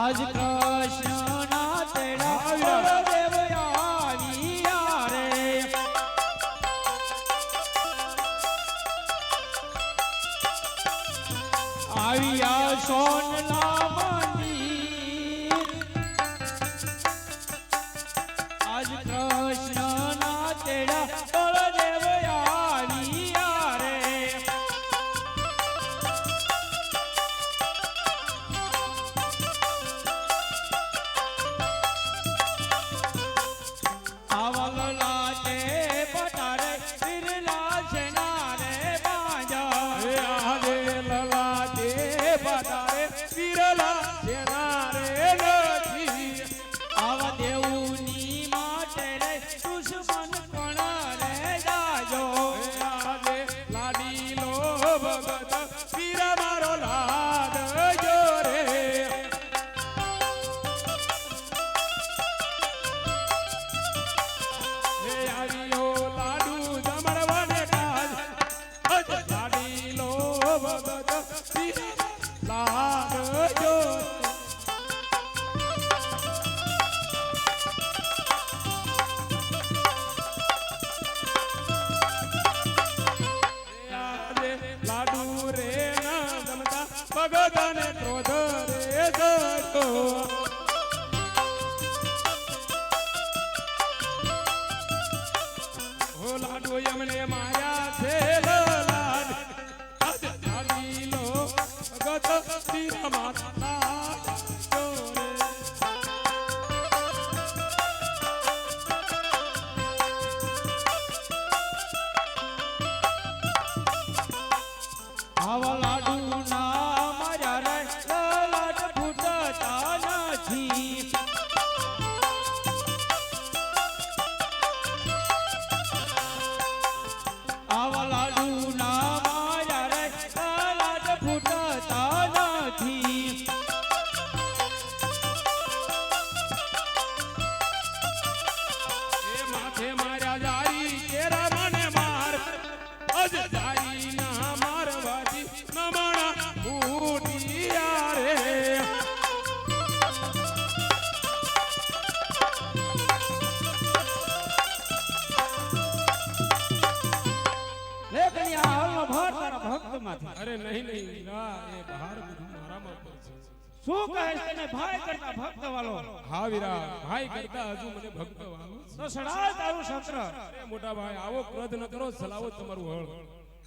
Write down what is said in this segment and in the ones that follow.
આજ કૃષ્ણના તેડા બળદેવ આવ્યા રે આવ્યા સોનલા મંદિર આજ કૃષ્ણના તેડા બળદેવ આવ્યા રે આવલા તે પટારે બિરલા સેના રે બાજા આજે લલા તે પટારે બિરલા સેના રે નથી આવા દેવની માટે રે દુશ્મન પણ રે જાજો આજે લાડીલો ભગત વીર મારો લાડ જો રે આવ્યો લાડુ જમણવાને કાજ લાડીલો ભગત વીર લાડ જો લાડુ રે ના જમતા ભગત ને ક્રોધ રે જતો હો લાડુ એમને માયા છે લાડ લાડીલો ભગત તીર માતા ચોરે આવા લાડુ ના મારા રે લાડ ફૂટતા નથી આવા લાડુ ના મારા રે લાડ ફૂટતા નથી એ માથે માર્યા જારી કેરા મને માર અજ જારી ના મારવાથી નમણા ફૂટિયા રે લે કન્યા હાલનો ભાર તારા ભક્ત માંથી અરે નહીં નહીં વીરા એ બહાર બધું મારામાં પર છે શું કહે છે તને ભાઈ કરતા ભક્ત વાલો હા વીરા ભાઈ કરતા હજુ મને ભક્ત વાલો તો સડા તારું શસ્ત્ર અરે મોટા ભાઈ આવો ક્રોધ ન કરો સલાવો તમારું હળ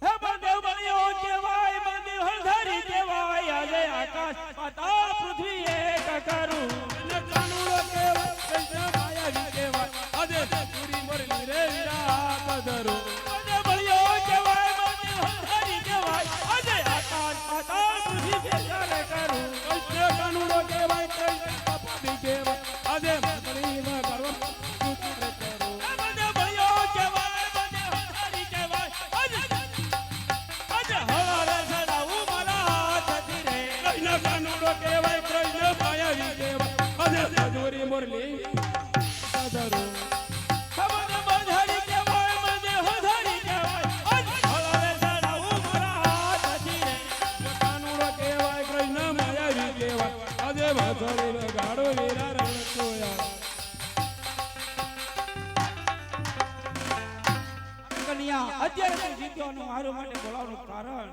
હે બળદેવ બળિયો કેવાય બળદેવ હળધારી કેવાય આજે આકાશ પાતાળ પૃથ્વી એક કરું અને કાનુડો કેવાય કૃષ્ણ માયાવી કેવાય આજે પૂરી મરલી રે વીરા કદરો બળદેવ બળિયો કેવાય બળદેવ હળધારી કેવાય આજે આકાશ પાતાળ પૃથ્વી એક કરું કૃષ્ણ કાનુડો કેવાય કૃષ્ણ પાપી કેવાય આજે મરલીમાં કરવા સૂત્ર કરો હે બળદેવ બળિયો કેવાય બળદેવ હળધારી કેવાય આજે હવારે સડાવું મારા હાથથી રે કૃષ્ણ કાનુડો કેવાય કૃષ્ણ માયાવી કેવાય આજે સજોરી મુરલી કદરો ખબર બંધારી કેવાય મને હધારી કેવાય આજ હવારે સડાવું મારા હાથથી રે કાનુડો કેવાય કૃષ્ણ માયાવી કેવાય આજે વાસળી ગાડો વીરા રણ જોયા કન્યા અત્યારે તું જીત્યોનું મારું માટે બોલાવવાનું કારણ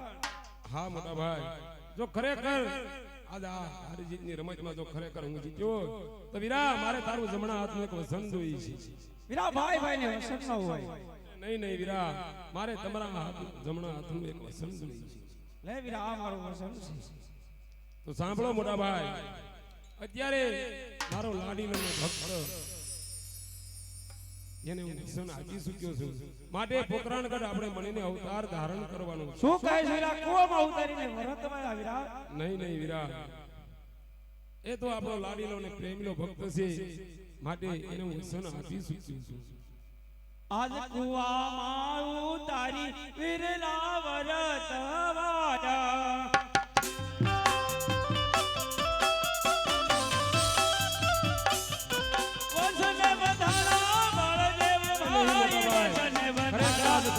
હા મોટા ભાઈ જો ખરેખર આજ આ હારીજીતની રમતમાં જો ખરેખર હું જીત્યો તો વીરા મારે તારું જમણા હાથનું એક વસન જોઈ છે વીરા ભાઈ ભાઈને વસન ન હોય નહીં નહીં વીરા મારે તમારા જમણા હાથનું એક વસન જોઈ છે લે વીરા આ મારું વસન છે તો સાંભળો મોટા ભાઈ અત્યારે મારો લાડીલો ભક્ત એને હું વસન આપી ચૂક્યો છું માટે પોકરાણગઢ આપણે મળીને અવતાર ધારણ કરવાનો છે શું કહે છે વીરા કુવામાં ઉતારીને વરતમાં આ વીરા નહીં નહીં વીરા એ તો આપણો લાડીલો ને પ્રેમીલો ભક્ત છે માટે એને હું વસન આપી ચૂક્યો છું આજ કુવામાં ઉતારી વીરલા વરતવાડા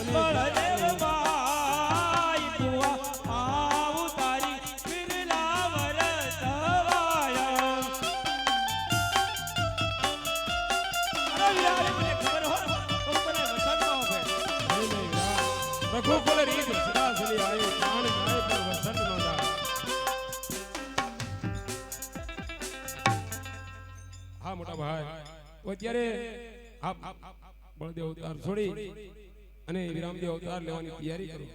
બળદેવ ભાઈ કુવા આવ તારી બિરલા વરતવાયા રઘુકુલ રીત સદા સલી આયે પ્રાણ જાય પર વસન ન જાય હા મોટા ભાઈ તો અત્યારે આપ બળદેવ અવતાર છોડી અને વિરામદેવ અવતાર લેવાની તૈયારી કરો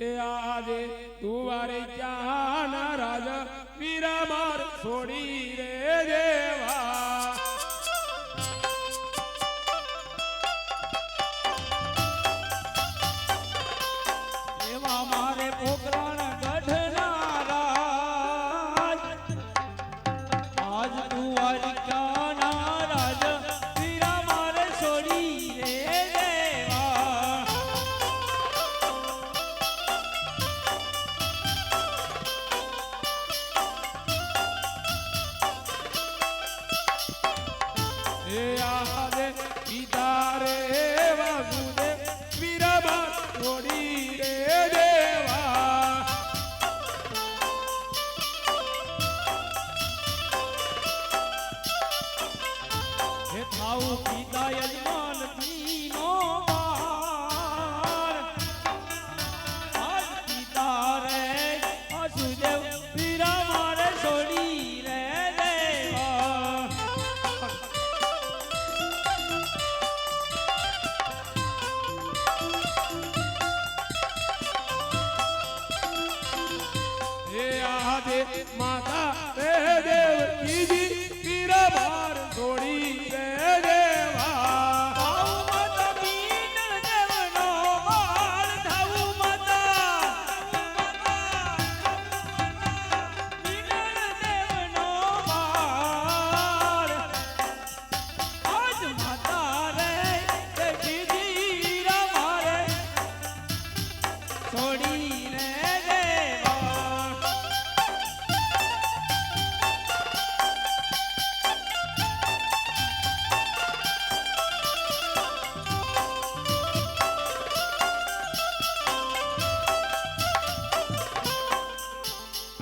એ આજે તુવારે ક્યાં રાજા વિરામાર છોડી રે દેવા એવા મારે પોકરણ ગઢના રાજ આજ દ્વારિકાના રાજ વીરા મારે છોડી રે દેવા એ આજે પિતા રે વાસુદેવ વિરામાર છોડી રે દેવા હે થાઉ પિતા યજમાન પીનો બાર આજ પિતા રે વાસુદેવ વીરા મારે છોડી રે દેવા એ આજે માતા રે દેવ કીજી વિરામાર છોડી રે દેવા થાઉ માતા બીન દેવનો બાળ થાઉ માતા બીન દેવનો બાળ આજ માતા રે તે કીધી વીરા મારે છોડી રે દેવા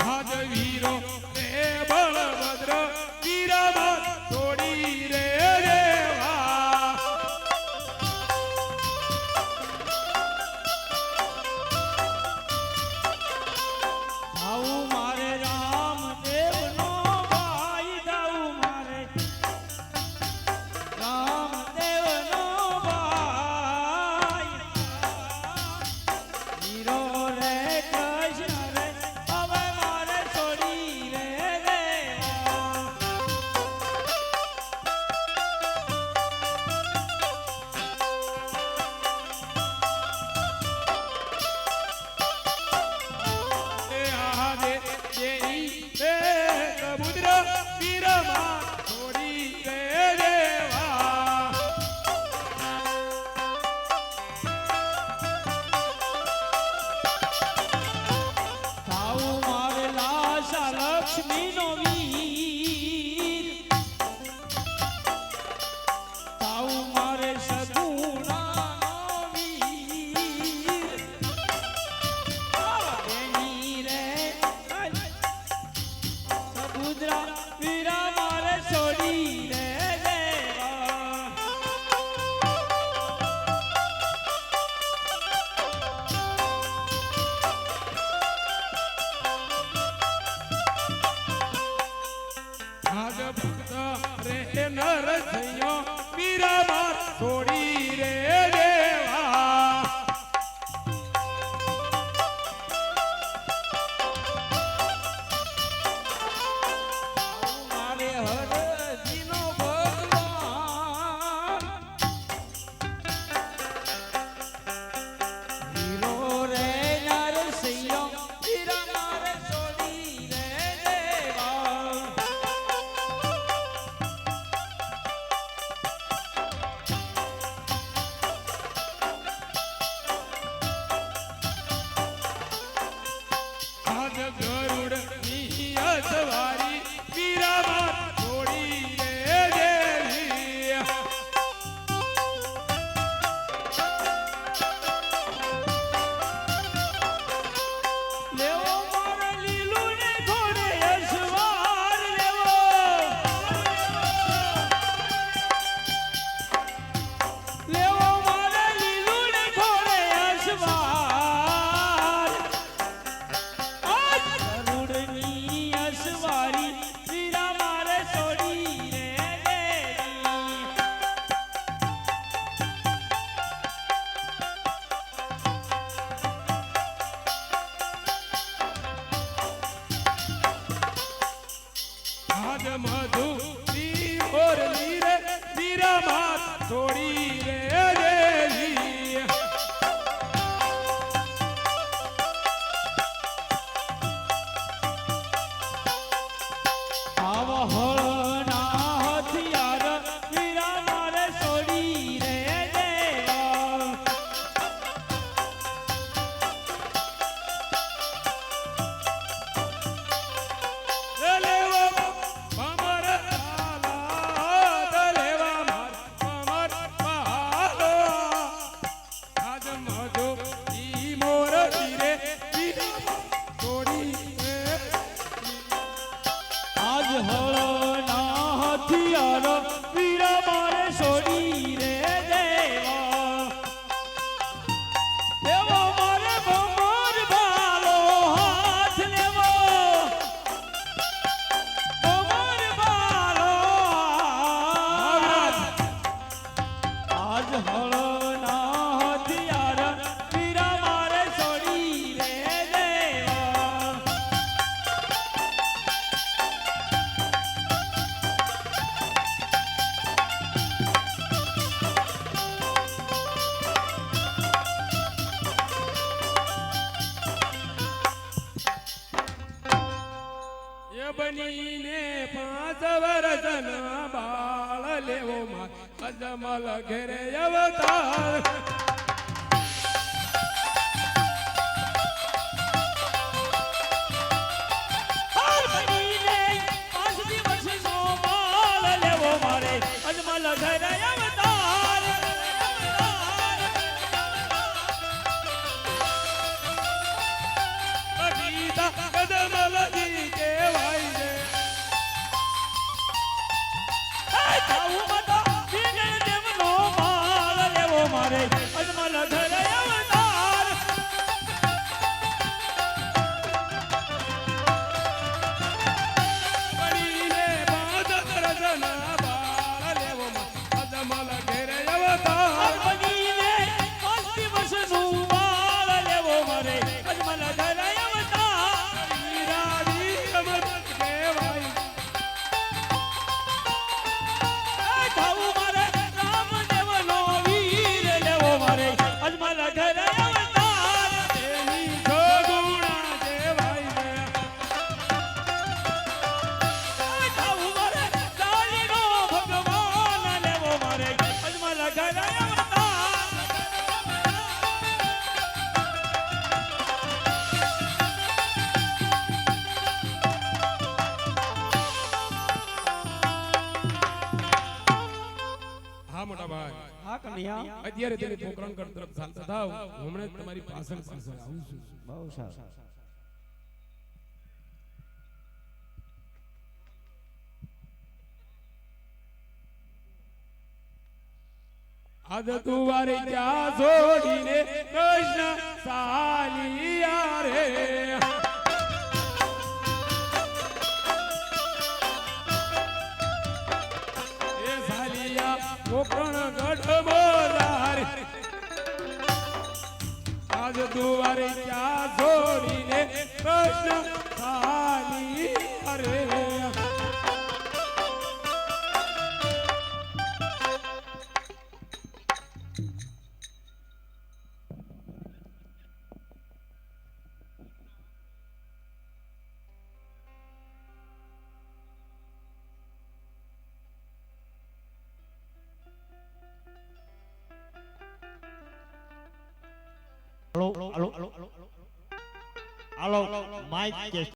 આજ વીરો રે બળભદ્ર વિરામાર છોડી રે દેવા થાઉ મારે રામદેવનો ભાઈ થાઉ મારે રામદેવનો ભાઈ હીરો રે કૃષ્ણ રે હવે મારે છોડી રે દેવા એ આજે જેઈ રે સમુદ્ર વિરામાર છોડી રે દેવા થાઉ મારે લાશા લક્ષ્મીનો વીર થાઉ મારે સગુણાનો વીર બેની રે સબુદ્રા વીરા મારે છોડી રે દેવા આજ ભક્ત રે નરસૈયો વિરામાર છોડી રે દેવા મારે હરજીનો ભગવાન હીરો રે નરસિંહ વીરા મારે છોડી રે દેવા હળના હથિયાર વીરા મારે છોડી રે દેવા. એ બનીને 5 વર્ષના બાળ લેવો માં અજમલ ઘેરે અવતાર. હાર બનીને 5 દિવસનો બાળ લેવો મારે અજમલ ઘરે અવતાર. ગીતા અજમલજી કહેવાય છે. થાવું માતા વિજય દેવનો બાળ લેવો મારે અજમલ ઘરે અવતાર. બનીને 5 વર્ષના બાળ લેવો માં અજમલ ઘેરે અવતાર. બનીને 5 દિવસનું બાળ લેવો મારે અજમલ ઘરે અવતાર. વીરા વીરમત કહેવાય. થાવું મારે રામદેવનો વીર લેવો મારે અજમલ ઘરે અવતાર. તેની સગુણા કહેવાય છે. થાવું મારે કાળીનો ભગવાન લેવો મારે અજમલ ઘરે અવતાર. હા મોટા ભાઈ, હા કન્યા અત્યારે તેની પોકરણગઢ તરફ ચાલતા થાવ. હમણાં જ તમારી પાછળ પાછળ આવું છું. બહુ સારું. આજ તુવારે ક્યાં છોડીને કૃષ્ણ સાલિયા રે. એ સાલિયા પોકરણગઢ બોલાર. આજ તુવારે ક્યાં છોડીને કૃષ્ણ સાલિયા રે. હાલો માઇક ટેસ્ટ